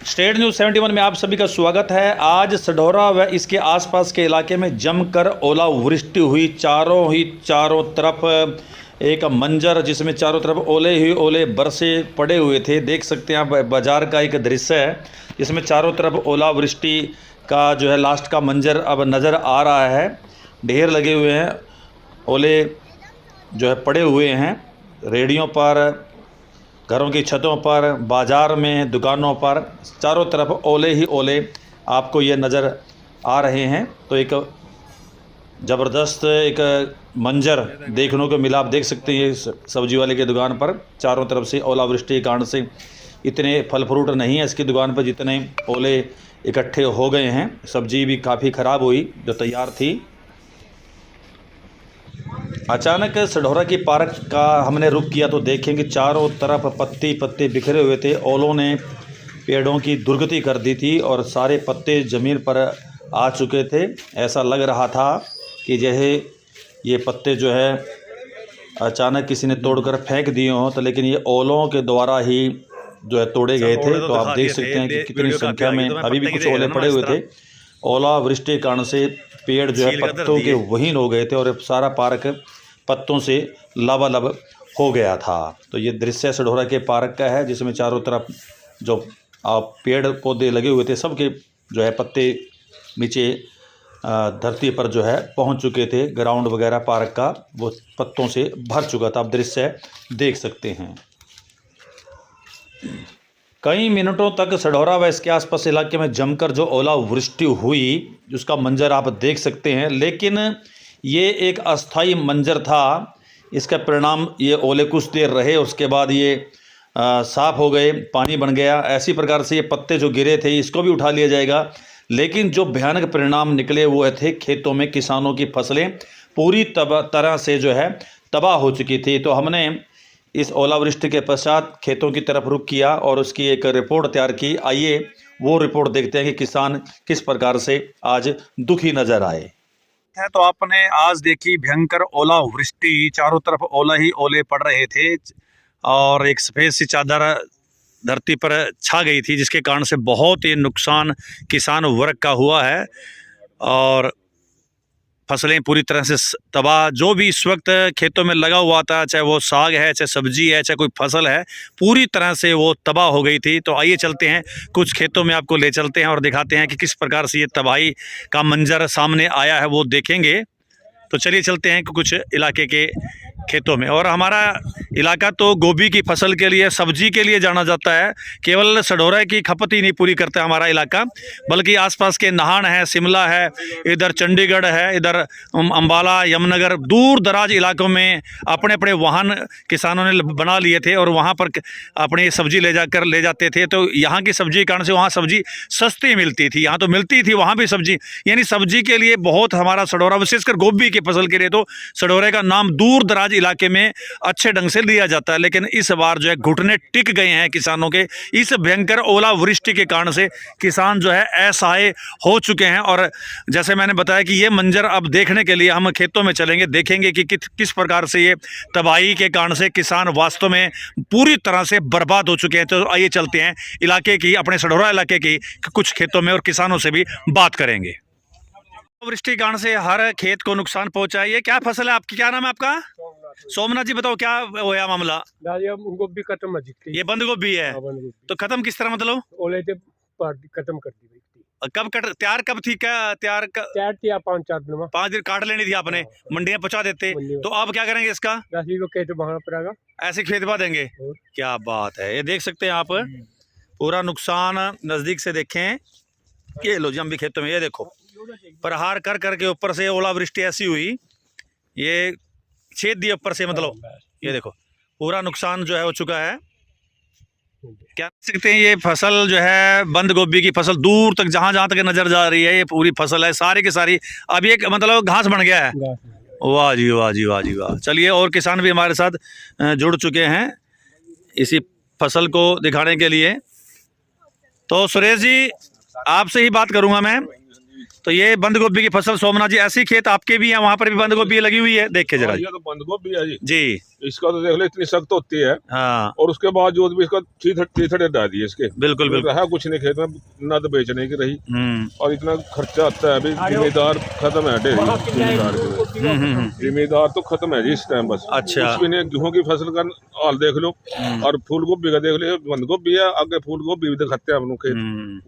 State news 71 में आप सभी का स्वागत है। आज सढौरा व इसके आसपास के इलाके में जमकर ओलावृष्टि हुई। चारों तरफ एक मंजर जिसमें चारों तरफ ओले ही ओले बरसे पड़े हुए थे। देख सकते हैं आप, बाजार का एक दृश्य है जिसमें चारों तरफ ओलावृष्टि का जो है लास्ट का मंजर अब नज़र आ रहा है। ढेर लगे हुए हैं, ओले जो है पड़े हुए हैं रेहड़ियों पर, घरों की छतों पर, बाज़ार में, दुकानों पर, चारों तरफ ओले ही ओले आपको ये नज़र आ रहे हैं। तो एक ज़बरदस्त एक मंजर देखने को मिला। आप देख सकते हैं ये सब्जी वाले की दुकान पर चारों तरफ से ओलावृष्टि के कारण से इतने फल फ्रूट नहीं है इसकी दुकान पर जितने ओले इकट्ठे हो गए हैं। सब्जी भी काफ़ी ख़राब हुई जो तैयार थी। अचानक सढौरा की पार्क का हमने रुख किया तो देखें कि चारों तरफ पत्ते पत्ते बिखरे हुए थे। ओलों ने पेड़ों की दुर्गति कर दी थी और सारे पत्ते ज़मीन पर आ चुके थे। ऐसा लग रहा था कि जैसे ये पत्ते जो है अचानक किसी ने तोड़कर फेंक दिए हों, तो लेकिन ये ओलों के द्वारा ही जो है तोड़े गए थे। तो आप देख सकते हैं कि कितनी संख्या में अभी भी कुछ ओले पड़े हुए थे। ओलावृष्टि के कारण से पेड़ जो है पत्तों के वहीन हो गए थे और सारा पार्क पत्तों से लबालब हो गया था। तो ये दृश्य सढौरा के पार्क का है जिसमें चारों तरफ जो पेड़ पौधे लगे हुए थे सबके जो है पत्ते नीचे धरती पर जो है पहुंच चुके थे। ग्राउंड वगैरह पार्क का वो पत्तों से भर चुका था। आप दृश्य देख सकते हैं। कई मिनटों तक सढौरा व इसके आसपास इलाके में जमकर जो ओलावृष्टि हुई उसका मंजर आप देख सकते हैं, लेकिन ये एक अस्थाई मंजर था। इसका परिणाम ये ओले कुछ देर रहे, उसके बाद ये साफ़ हो गए, पानी बन गया। ऐसी प्रकार से ये पत्ते जो गिरे थे इसको भी उठा लिया जाएगा, लेकिन जो भयानक परिणाम निकले वो थे खेतों में किसानों की फसलें पूरी तरह से जो है तबाह हो चुकी थी। तो हमने इस ओलावृष्टि के पश्चात खेतों की तरफ रुख किया और उसकी एक रिपोर्ट तैयार की। आइए वो रिपोर्ट देखते हैं कि किसान किस प्रकार से आज दुखी नज़र आए है। तो आपने आज देखी भयंकर ओलावृष्टि, चारों तरफ ओला ही ओले पड़ रहे थे और एक सफ़ेद सी चादर धरती पर छा गई थी जिसके कारण से बहुत ही नुकसान किसान वर्ग का हुआ है और फसलें पूरी तरह से तबाह। जो भी इस वक्त खेतों में लगा हुआ था, चाहे वो साग है, चाहे सब्जी है, चाहे कोई फसल है, पूरी तरह से वो तबाह हो गई थी। तो आइए चलते हैं, कुछ खेतों में आपको ले चलते हैं और दिखाते हैं कि किस प्रकार से ये तबाही का मंजर सामने आया है, वो देखेंगे। तो चलिए चलते हैं कुछ इलाके के खेतों में। और हमारा इलाका तो गोभी की फसल के लिए, सब्जी के लिए जाना जाता है। केवल सढौरा की खपत ही नहीं पूरी करता हमारा इलाका, बल्कि आसपास के नाहन है, शिमला है, इधर चंडीगढ़ है, इधर अंबाला, यमुनानगर, दूर दराज इलाकों में अपने अपने वाहन किसानों ने बना लिए थे और वहाँ पर अपनी सब्जी ले जाते थे। तो यहाँ की सब्जी के कारण से वहाँ सब्जी सस्ती मिलती थी, यहाँ तो मिलती थी, वहाँ भी सब्जी, यानी सब्जी के लिए बहुत हमारा सढौरा, विशेषकर गोभी की फसल के लिए तो सढौरे का नाम दूर दराज इलाके में अच्छे ढंग से लिया जाता है। लेकिन इस बार जो है घुटने टिक गए हैं किसानों के। इस भयंकर ओलावृष्टि के कारण से किसान जो है असहाय हो चुके हैं। और जैसे मैंने बताया कि ये मंजर अब देखने के लिए हम खेतों में चलेंगे, देखेंगे कि किस प्रकार से ये तबाही के कारण से किसान वास्तव में पूरी तरह से बर्बाद हो चुके हैं। तो आइए चलते हैं इलाके की, अपने सढौरा इलाके की कुछ खेतों में और किसानों से भी बात करेंगे। वृष्टि के कारण से हर खेत को नुकसान पहुंचा है। ये क्या फसल है आपकी, क्या नाम है आपका? सोमनाथ जी, बताओ क्या होया मामला? गोभी खत्म ये बंद गोभी है। तो खत्म किस तरह, मतलब ओले थे खत्म कर दी। कब तैयार कब थी? क्या तैयार थी 5-4 दिन में, 5 दिन काट लेनी थी आपने, मंडियां पहुंचा देते। तो अब क्या करेंगे इसका? खेत बहाना पड़ेगा, ऐसे खेत बहा देंगे। क्या बात है। ये देख सकते हैं आप, पूरा नुकसान नजदीक से देखें। ये लो जी, हम भी खेतों में, ये देखो प्रहार कर करके ऊपर से ओलावृष्टि ऐसी हुई, ये छेद दिए ऊपर से, मतलब ये देखो पूरा नुकसान जो है हो चुका है। क्या कह सकते हैं, ये फसल जो है बंद गोभी की फसल दूर तक जहाँ तक नजर जा रही है, ये पूरी फसल है सारी की सारी अब ये मतलब घास बन गया है। वाह जी वाह जी वाह जी वाह। चलिए, और किसान भी हमारे साथ जुड़ चुके हैं इसी फसल को दिखाने के लिए। तो सुरेश जी, आपसे ही बात करूंगा मैं। तो ये बंद गोभी की फसल, सोमनाथ जी, ऐसी खेत आपके भी हैं, वहाँ पर भी बंद गोभी लगी हुई है? देख के जरा। ये तो बंद गोभी है जी। जी, इसका तो देख लो इतनी सख्त होती है, हाँ और उसके बावजूद भी इसका थ्री थड़े डाल दिए इसके। बिल्कुल बिल्कुल। रहा कुछ नहीं खेत में, ना तो बेचने की रही, हम्म और इतना खर्चा आता है। अभी जिम्मेदार खत्म है डेरी, जिम्मेदार तो खत्म है जी इस टाइम बस। अच्छा। कुछ भी नहीं, गेहूं की फसल का हाल देख लो, और फूल गोभी का देख लो, बंद गोभी है, आगे फूल गोभी भी दिखाते हैं हम लोग खेत,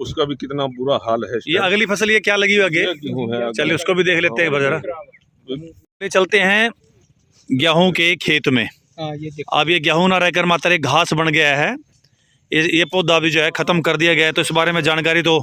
उसका भी कितना बुरा हाल है। ये अगली फसल ये क्या लगी हुई आगे? ये गेहूं है। चलिए उसको भी देख लेते हैं एक बार जरा। चलते हैं गेहूं के खेत में। ये देखो अब ये गेहूं ना रहकर मात्र एक घास बन गया है, ये पौधा भी जो है खत्म कर दिया गया है। तो इस बारे में जानकारी तो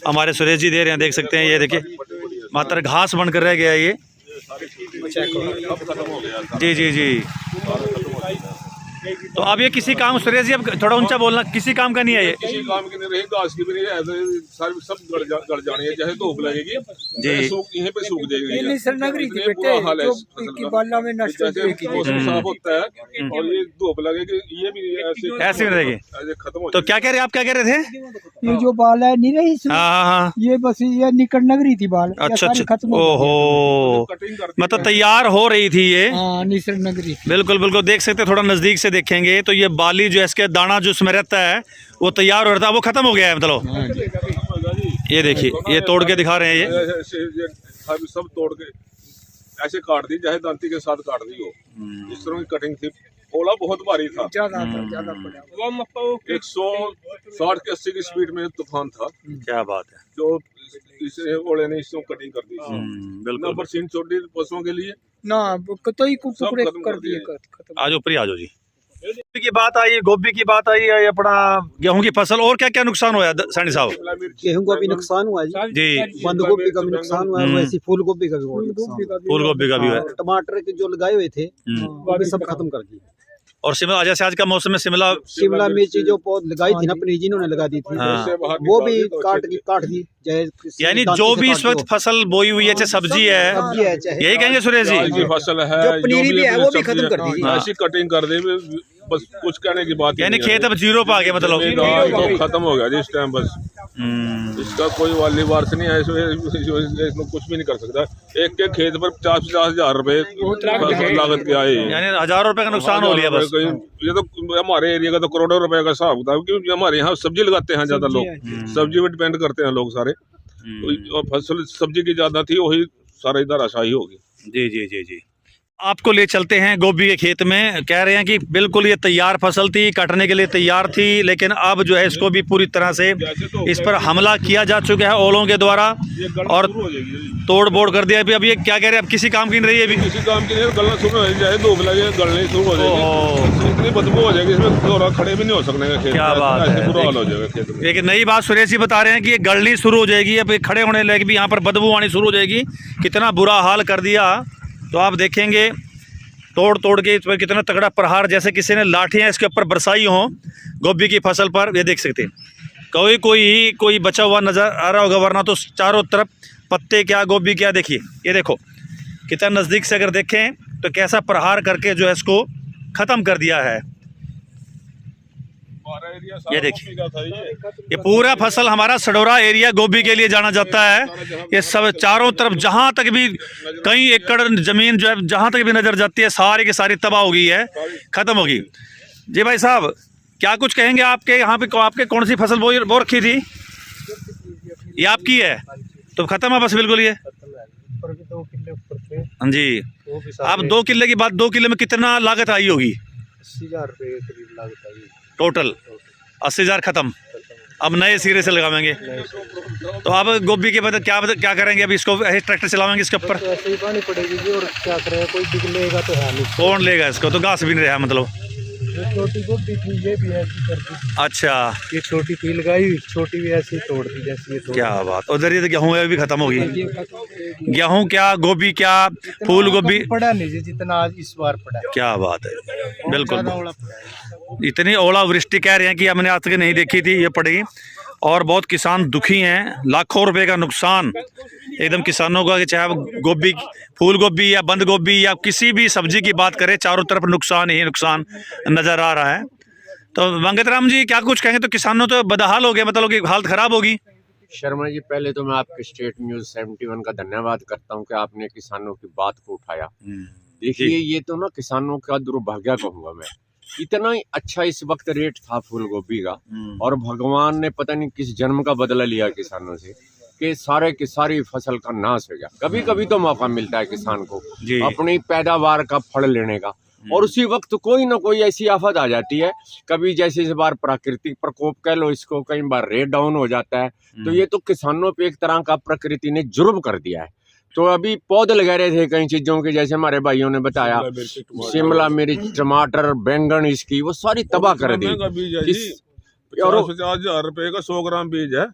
हमारे सुरेश जी दे रहे हैं, देख सकते हैं। ये देखिए मात्र घास बनकर रह गया है ये। जी जी जी। तो अब ये किसी काम, सुरेश जी अब थोड़ा ऊंचा बोलना, किसी काम का नहीं है ये? किसी काम की नहीं रही, घास की भी नहीं है, सारी सब गड़ जानी है। चाहे धूप लगेगी जी, यहीं पे सूख जाएगी। ये सरनगरी थी बेटे, जो की बाला में नष्ट हो जाएगी। मौसम साफ होता है और ये धूप लगेगी, ये भी ऐसे रहेगी। ऐसे खत्म हो। तो क्या कह रहे आप, क्या कह रहे थे? ये जो बाल है नहीं रही इसमें, हाँ हाँ। ये बस ये निकट नगरी थी बाल। अच्छा अच्छा। खत्म हो ओहो, कटिंग करते मतलब तैयार हो रही थी ये। हाँ निसर नगरी। बिल्कुल बिल्कुल, देख सकते हैं, थोड़ा नजदीक से देखेंगे तो ये बाली जो है, इसके दाना जो इसमें रहता है वो तैयार हो रहा था, वो खत्म हो गया है मतलब। ये देखिए, ये तोड़ के दिखा रहे हैं ये। सब तोड़ के ऐसे काट दी, चाहे दांती के साथ काट दी हो, इस तरह की कटिंग थी। ओला बहुत भारी था, ज्यादा पड़ा। 160 के 80 की स्पीड में तूफान था। क्या बात है। जो इस ओले ने इसको कटिंग कर दी थी। बिल्कुल। बरसीन छोड़ी पशुओं के लिए ना तो ही टुकड़े खत्म कर कर दिए। दिए। आज ऊपर ही आ जाओ जी। की बात आई, गोभी की बात आई, ये अपना गेहूं की फसल, और क्या क्या नुकसान हुआ सैनी साहब? गेहूं का भी नुकसान हुआ जी, जी। बंद गोभी का भी नुकसान हुआ है, वैसे फूल गोभी का भी बहुत नुकसान हुआ। फूल गोभी का भी हुआ है। टमाटर के जो लगाए हुए थे वो भी सब खत्म कर दिए। और शिमला, जैसे आज का मौसम में शिमला मिर्ची जो पौध लगाई थी ना अपनी, जिन्होंने लगा दी थी हाँ। वो भी काट दी। यानी जो भी इस वक्त फसल बोई हुई है, चाहे सब्जी है, यही कहेंगे सुरेश जी? की फसल है, जो पनीरी भी है वो भी खत्म कर दी। ऐसी कटिंग कर दी, बस कुछ कहने की बात। यानी खेत अब जीरो पे आ गया मतलब। तो खत्म हो गया जी इस टाइम बस। इसका कोई वाली वारस नहीं है, इसमें कुछ भी नहीं कर सकता। एक के खेत पर 50-50 हजार रुपए लागत के आए, यानी हजारों रुपए का नुकसान हो लिया बस। ये तो हमारे एरिया का तो करोड़ों रुपए का हिसाब होता है, क्योंकि हमारे यहाँ सब्जी लगाते हैं ज्यादा लोग, सब्जी पे डिपेंड करते हैं लोग सारे। और फसल सब्जी की ज्यादा थी, वही सारा इधर आशाही होगी। जी जी जी जी। आपको ले चलते हैं गोभी के खेत में। कह रहे हैं कि बिल्कुल ये तैयार फसल थी, काटने के लिए तैयार थी, लेकिन अब जो है इसको भी पूरी तरह से इस पर हमला किया जा चुका है ओलों के द्वारा, और तोड़ बोड़ कर दिया। अब ये क्या कह रहे हैं, अब किसी काम की नहीं रही है अभी? किसी काम की नहीं, गलना शुरू हो जाए, धूप लगे गलने शुरू हो जाएगी, इतनी बदबू हो जाएगी, इसमें थोड़ा खड़े भी नहीं हो सकने का खेत। क्या बात है, बुरा हाल हो जाएगा खेत में। एक नई बात सुरेश जी बता रहे हैं कि ये गलनी शुरू हो जाएगी, अब खड़े होने लगे भी यहाँ पर बदबू आनी शुरू हो जाएगी। कितना बुरा हाल कर दिया, तो आप देखेंगे तोड़ तोड़ के इस पर कितना तगड़ा प्रहार, जैसे किसी ने लाठियाँ इसके ऊपर बरसाई हों गोभी की फसल पर। ये देख सकते हैं, कोई बचा हुआ नज़र आ रहा होगा, वरना तो चारों तरफ पत्ते क्या, गोभी क्या। देखिए ये देखो कितना नज़दीक से अगर देखें तो कैसा प्रहार करके जो है इसको ख़त्म कर दिया है। ये देखिए, ये पूरा फसल हमारा सडोरा एरिया गोभी के लिए जाना जाता है। ये सब चारों तरफ जहां तक भी कई एकड़ जमीन जो है जहां तक भी नजर जाती है, सारी की सारी तबाह हो गई है, खत्म होगी। जी भाई साहब, क्या कुछ कहेंगे? आपके यहाँ पे आपके कौन सी फसल बो रखी थी? ये आपकी है, तो खत्म है बस बिल्कुल ये। हाँ जी। अब 2 किले की बात, 2 किले में कितना लागत आई होगी? 80,000 रुपए के करीब लागत आई टोटल। 80,000 खत्म, अब नए सिरे से लगावेंगे। तो अब गोभी के बाद क्या करेंगे? अभी इसको ट्रैक्टर चलावेंगे इसके ऊपर? ऐसे ही पानी पड़ेगी जी, और क्या करें, कोई बिक लेगा तो है नहीं। कौन लेगा इसको? तो घास भी नहीं रहा मतलब। छोटी गोभी थी, ये भी ऐसी कर दी। अच्छा, ये छोटी थी लगाई, छोटी भी ऐसी तोड़ दी जैसी ये तोड़। क्या बात। उधर ये तो गेहूँ है भी खत्म होगी। गेहूँ क्या, गोभी क्या, फूल गोभी पड़ा नहीं जी जितना आज इस बार पड़ा। क्या बात है, बिल्कुल। इतनी ओलावृष्टि कह रहे हैं कि हमने आज तक नहीं देखी थी, ये पड़ी, और बहुत किसान दुखी हैं। लाखों रुपए का नुकसान एकदम किसानों का, चाहे आप गोभी, फूल गोभी या बंद गोभी या किसी भी सब्जी की बात करें, चारों तरफ नुकसान ही नुकसान नजर आ रहा है। तो मंगत राम जी, क्या कुछ कहेंगे? तो किसानों तो बदहाल हो गए, मतलब कि हालत खराब होगी। शर्मा जी, पहले तो मैं आपके स्टेट न्यूज़ 71 का धन्यवाद करता हूं कि आपने किसानों की बात को उठाया। देखिए ये तो ना किसानों का दुर्भाग्य कहूंगा मैं। इतना ही अच्छा इस वक्त रेट था फूल गोभी का, और भगवान ने पता नहीं किस जन्म का बदला लिया किसानों से कि सारे की सारी फसल का नाश हो गया। कभी कभी तो मौका मिलता है किसान को जी। अपनी पैदावार का फल लेने का, और उसी वक्त कोई ना कोई ऐसी आफत आ जाती है। कभी जैसे इस बार प्राकृतिक प्रकोप कह लो इसको, कई बार रेट डाउन हो जाता है। तो ये तो किसानों पे एक तरह का प्रकृति ने जुर्म कर दिया है। तो अभी पौधे लगा रहे थे कई चीजों के, जैसे हमारे भाइयों ने बताया शिमला मिर्च, टमाटर, बैंगन, इसकी वो सारी तबाह कर दी। और 50,000 रुपए का 100 ग्राम बीज है,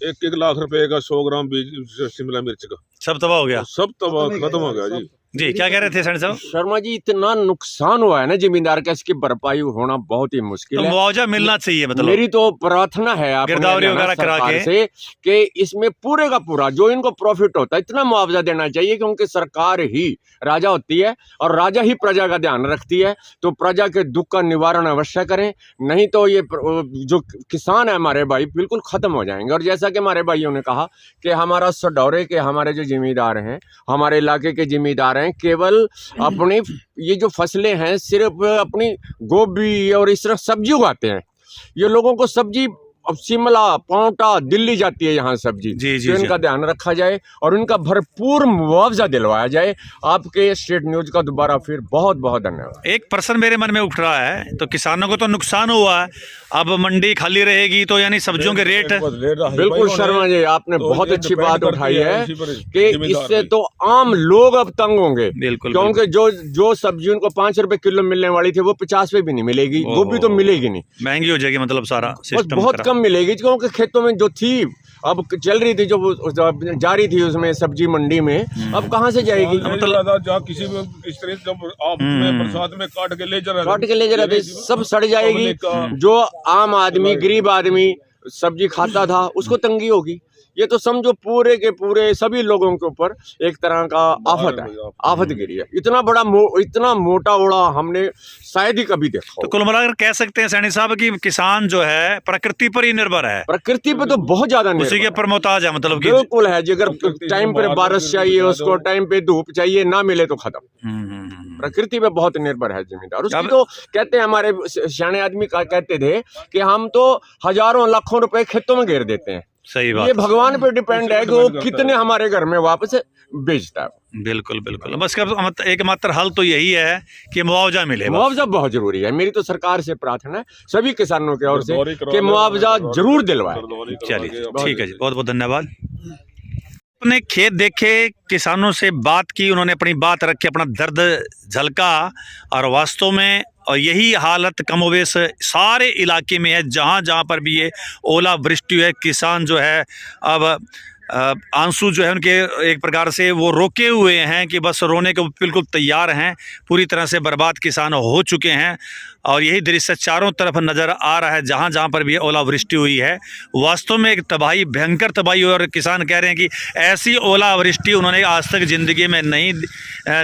1-1 लाख रुपए का 100 ग्राम बीज शिमला मिर्च का, सब तबाह हो गया। सब तबाह खत्म हो गया जी। जी क्या कह रहे थे सैनी साहब? शर्मा जी इतना नुकसान हुआ है ना जमींदार का, इसकी भरपाई होना बहुत ही मुश्किल तो है। मुआवजा मिलना चाहिए, मतलब मेरी तो प्रार्थना है अपने गिरदावरी वगैरह करा सरकार के से कि इसमें पूरे का पूरा जो इनको प्रॉफिट होता है इतना मुआवजा देना चाहिए, क्योंकि सरकार ही राजा होती है और राजा ही प्रजा का ध्यान रखती है। तो प्रजा के दुख का निवारण अवश्य करें, नहीं तो ये जो किसान है हमारे भाई बिल्कुल खत्म हो जाएंगे। और जैसा कि हमारे भाइयों ने कहा कि हमारा सडौरे के हमारे जो जिम्मेदार हैं, हमारे इलाके के जिम्मेदार हैं, केवल अपनी ये जो फसलें हैं सिर्फ अपनी गोभी और इस तरह सब्जी उगाते हैं। ये लोगों को सब्जी अब शिमला, पांवटा, दिल्ली जाती है यहाँ सब्जी। जी, तो इनका ध्यान रखा जाए और इनका भरपूर मुआवजा दिलवाया जाए। आपके स्टेट न्यूज का दोबारा फिर बहुत बहुत धन्यवाद। एक प्रश्न मेरे मन में उठ रहा है, तो किसानों को तो नुकसान हुआ है, अब मंडी खाली रहेगी तो यानी सब्जियों के रेट बिल्कुल शर्मा जी आपने बहुत अच्छी बात उठाई है कि इससे तो आम लोग अब तंग होंगे। बिल्कुल, क्योंकि जो सब्जी उनको 5 रुपए किलो मिलने वाली थी वो 50 पे भी नहीं मिलेगी, गोभी तो मिलेगी नहीं, महंगी हो जाएगी, मतलब सारा सिस्टम बहुत कम मिलेगी। क्योंकि खेतों में जो थी अब चल रही थी, जो जारी थी उसमें सब्जी मंडी में, अब कहाँ से जाएगी? मतलब किसी में इस तरह जब आप में बरसात में काट के ले जा रहे थे सब सड़ जाएगी। जो आम आदमी, गरीब आदमी सब्जी खाता था उसको तंगी होगी। ये तो समझो पूरे के पूरे सभी लोगों के ऊपर एक तरह का आफत है, आफत गिरी है। इतना मोटा ओड़ा हमने शायद ही कभी देखा। तो कुल मिलाकर कह सकते हैं सैनी साहब कि किसान जो है प्रकृति पर ही निर्भर है, प्रकृति पे तो बहुत ज्यादा उसी के ऊपर मोहताज है, मतलब कि बिल्कुल है। अगर टाइम पे बारिश चाहिए उसको, टाइम पे धूप चाहिए, ना मिले तो खत्म। प्रकृति पे बहुत निर्भर है जमींदार। उसकी तो कहते हैं हमारे सियाने आदमी कहते थे कि हम तो हजारों लाखों रुपए खेतों में घेर देते हैं। सही बात। ये भगवान पे डिपेंड है कि वो कितने हमारे घर में वापस बेचता है। बिल्कुल बिल्कुल। बस एकमात्र हल तो यही है कि मुआवजा मिले। मुआवजा बहुत जरूरी है। मेरी तो सरकार से प्रार्थना है सभी किसानों की ओर से कि मुआवजा जरूर दिलवाए। चलिए ठीक है जी, बहुत बहुत धन्यवाद। अपने खेत देखे, किसानों से बात की, उन्होंने अपनी बात रखी, अपना दर्द झलका, और वास्तव में और यही हालत कमोवेश सारे इलाके में है। जहाँ जहाँ पर भी ये ओला वृष्टि है, किसान जो है अब आंसू जो है उनके एक प्रकार से वो रोके हुए हैं कि बस रोने को बिल्कुल तैयार हैं। पूरी तरह से बर्बाद किसान हो चुके हैं और यही दृश्य चारों तरफ नज़र आ रहा है। जहाँ जहाँ पर भी ओलावृष्टि हुई है वास्तव में एक तबाही, भयंकर तबाही हुई, और किसान कह रहे हैं कि ऐसी ओलावृष्टि उन्होंने आज तक ज़िंदगी में नहीं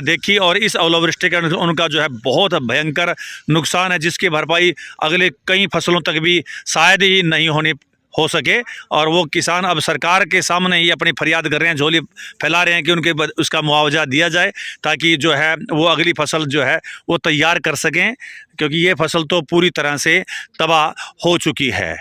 देखी, और इस ओलावृष्टि का उनका जो है बहुत भयंकर नुकसान है, जिसकी भरपाई अगले कई फसलों तक भी शायद ही नहीं हो सके। और वो किसान अब सरकार के सामने ही अपनी फरियाद कर रहे हैं, झोली फैला रहे हैं कि उनके उसका मुआवजा दिया जाए, ताकि जो है वो अगली फसल जो है वो तैयार कर सकें, क्योंकि ये फसल तो पूरी तरह से तबाह हो चुकी है।